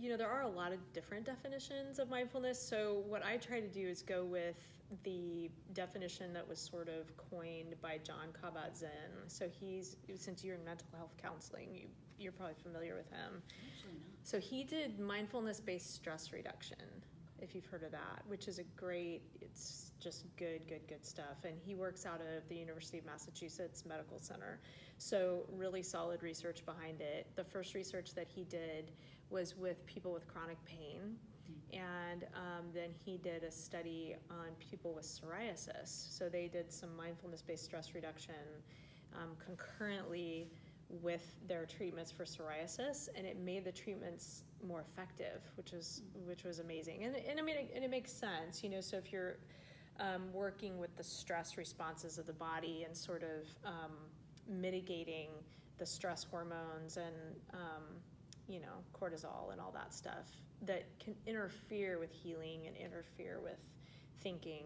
And there are a lot of different definitions of mindfulness. So what I try to do is go with the definition that was sort of coined by Jon Kabat-Zinn. So since you're in mental health counseling, you're probably familiar with him. Actually not. So he did mindfulness-based stress reduction, if you've heard of that, which is it's just good stuff. And he works out of the University of Massachusetts Medical Center. So really solid research behind it. The first research that he did was with people with chronic pain. And then he did a study on people with psoriasis. So they did some mindfulness-based stress reduction concurrently with their treatments for psoriasis, and it made the treatments more effective, which was amazing. And I mean, it makes sense, so if you're working with the stress responses of the body and sort of mitigating the stress hormones and cortisol and all that stuff that can interfere with healing and interfere with thinking.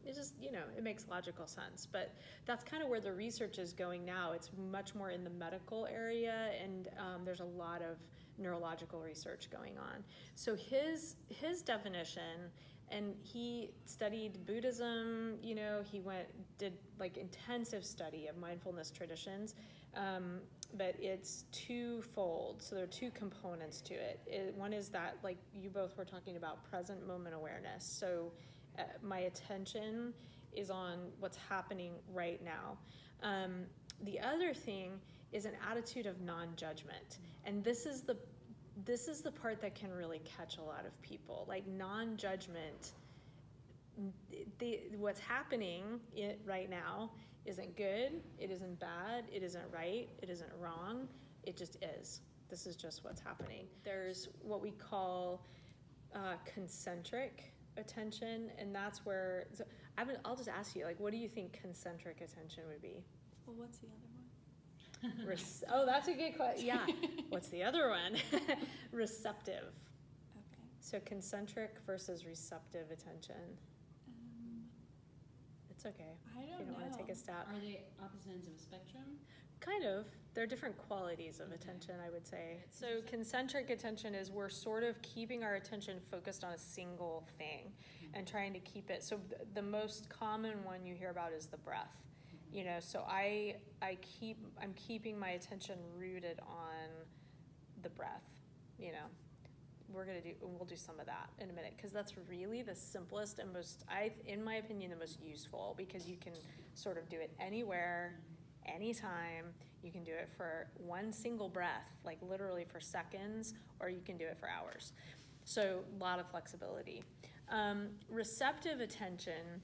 It just, it makes logical sense. But that's kind of where the research is going now. It's much more in the medical area, and there's a lot of neurological research going on. So his definition, and he studied Buddhism, he did like intensive study of mindfulness traditions, but it's twofold. So there are two components to it. One is that, like you both were talking about, present moment awareness. So my attention is on what's happening right now. The other thing is an attitude of non-judgment. And this is the part that can really catch a lot of people. Like non-judgment, what's happening right now isn't good, it isn't bad, it isn't right, it isn't wrong, it just is. This is just what's happening. There's what we call concentric attention, and that's where, I'll just ask you, like, what do you think concentric attention would be? Well, what's the other one? Oh, that's a good question. Yeah. What's the other one? Receptive. Okay. So concentric versus receptive attention. It's okay. I don't know. If you don't want to take a stab. Are they opposite ends of a spectrum? Kind of. They're different qualities of attention, I would say. So concentric attention is we're sort of keeping our attention focused on a single thing and trying to keep it. So the most common one you hear about is the breath. So I'm keeping my attention rooted on the breath. We'll do some of that in a minute, because that's really the simplest and most, in my opinion, the most useful, because you can sort of do it anywhere, anytime. You can do it for one single breath, like literally for seconds, or you can do it for hours. So a lot of flexibility. Receptive attention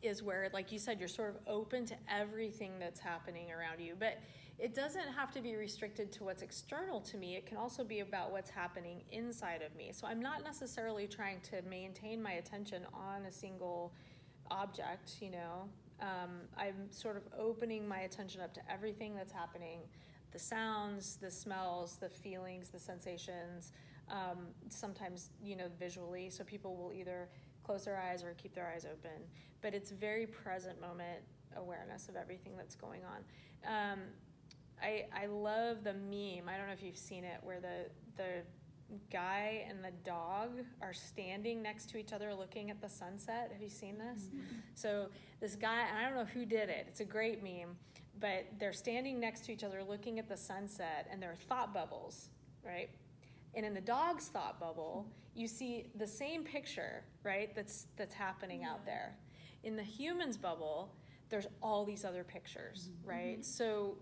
is where, like you said, you're sort of open to everything that's happening around you. But it doesn't have to be restricted to what's external to me. It can also be about what's happening inside of me. So I'm not necessarily trying to maintain my attention on a single object, I'm sort of opening my attention up to everything that's happening, the sounds, the smells, the feelings, the sensations, sometimes, visually. So people will either close their eyes or keep their eyes open, but it's very present moment awareness of everything that's going on. I love the meme, I don't know if you've seen it, where the guy and the dog are standing next to each other looking at the sunset. Have you seen this? Mm-hmm. So this guy, and I don't know who did it, it's a great meme, but they're standing next to each other looking at the sunset, and there are thought bubbles, right? And in the dog's thought bubble, you see the same picture, right, that's happening out there. In the human's bubble, there's all these other pictures, right? Mm-hmm. So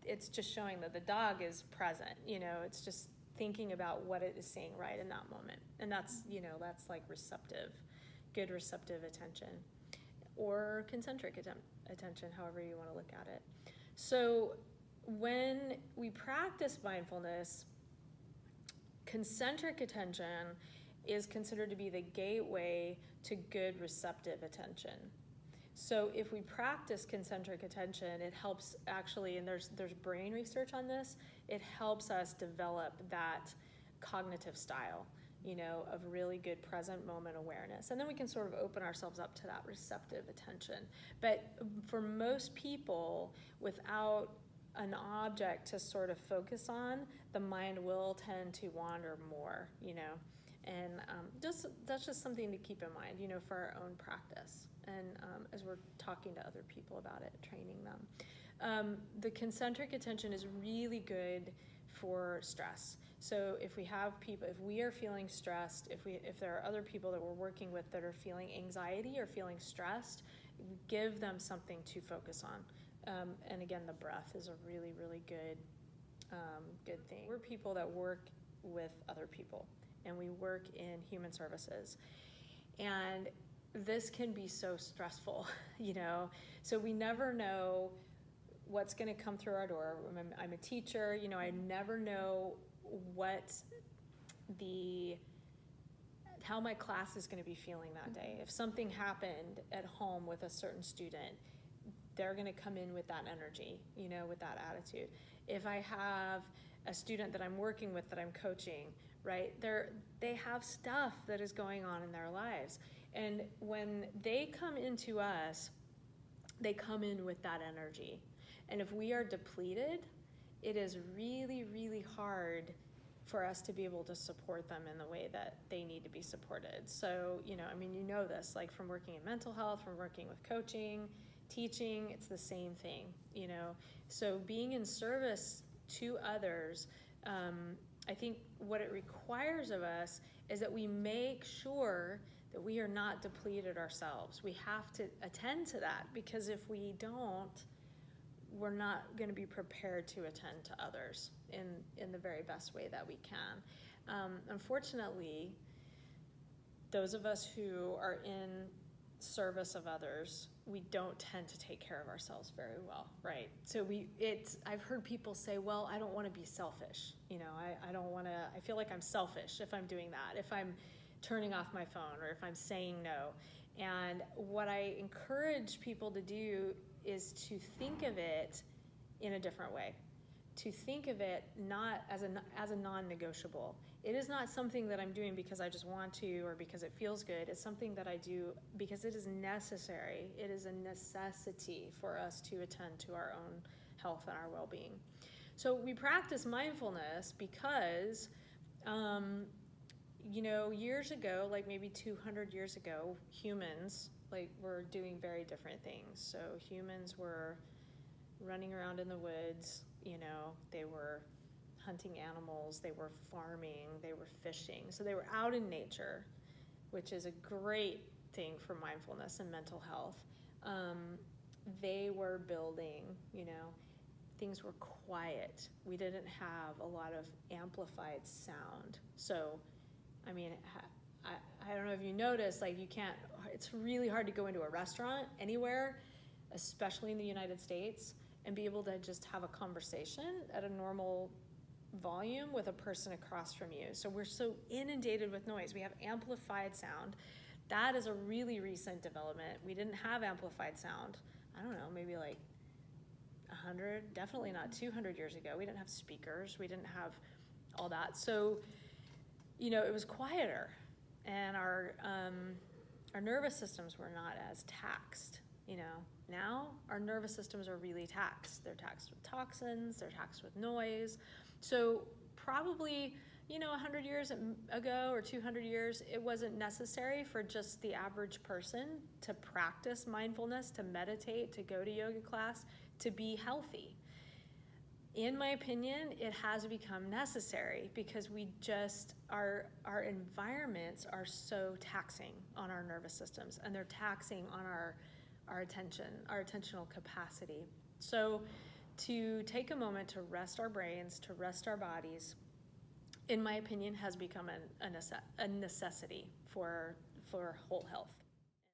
it's just showing that the dog is present, it's just thinking about what it is seeing right in that moment. And that's, that's like good receptive attention, or concentric attention, however you want to look at it. So when we practice mindfulness, concentric attention is considered to be the gateway to good receptive attention. So if we practice concentric attention, it helps actually, and there's brain research on this, it helps us develop that cognitive style, of really good present moment awareness. And then we can sort of open ourselves up to that receptive attention. But for most people, without an object to sort of focus on, the mind will tend to wander more, and that's just something to keep in mind, for our own practice, and as we're talking to other people about it, training them. The concentric attention is really good for stress. So if we are feeling stressed, if there are other people that we're working with that are feeling anxiety or feeling stressed, give them something to focus on. And again, the breath is a really, really good thing. We're people that work with other people, and we work in human services. And this can be so stressful, so we never know what's going to come through our door. I'm a teacher, I never know how my class is going to be feeling that day. If something happened at home with a certain student, they're going to come in with that energy, with that attitude. If I have a student that I'm working with, that I'm coaching, right, they have stuff that is going on in their lives. And when they come into us, they come in with that energy. And if we are depleted, it is really, really hard for us to be able to support them in the way that they need to be supported. So, you know this, like from working in mental health, from working with coaching, teaching, it's the same thing, So being in service to others, I think what it requires of us is that we make sure that we are not depleted ourselves. We have to attend to that, because if we don't, we're not going to be prepared to attend to others in the very best way that we can. Unfortunately, those of us who are in service of others, we don't tend to take care of ourselves very well, right? So I've heard people say, well, I don't want to be selfish. I don't want to, I feel like I'm selfish if I'm doing that, if I'm turning off my phone, or if I'm saying no. And what I encourage people to do is to think of it in a different way, to think of it not as a non-negotiable. It is not something that I'm doing because I just want to or because it feels good. It's something that I do because it is necessary. It is a necessity for us to attend to our own health and our well-being. So we practice mindfulness because, years ago, like maybe 200 years ago, humans were doing very different things. So humans were running around in the woods, they were hunting animals, they were farming, they were fishing. So they were out in nature, which is a great thing for mindfulness and mental health. They were building, things were quiet. We didn't have a lot of amplified sound. So, I don't know if you noticed, it's really hard to go into a restaurant anywhere, especially in the United States, and be able to just have a conversation at a normal volume with a person across from you. So we're so inundated with noise. We have amplified sound. That is a really recent development. We didn't have amplified sound, I don't know, maybe 100, definitely not 200 years ago. We didn't have speakers. We didn't have all that. So, it was quieter. And our nervous systems were not as taxed, Now our nervous systems are really taxed. They're taxed with toxins, they're taxed with noise. So probably, 100 years ago or 200 years, it wasn't necessary for just the average person to practice mindfulness, to meditate, to go to yoga class, to be healthy. In my opinion, it has become necessary because our environments are so taxing on our nervous systems, and they're taxing on our attention, our attentional capacity. So to take a moment to rest our brains, to rest our bodies, in my opinion, has become a necessity for whole health.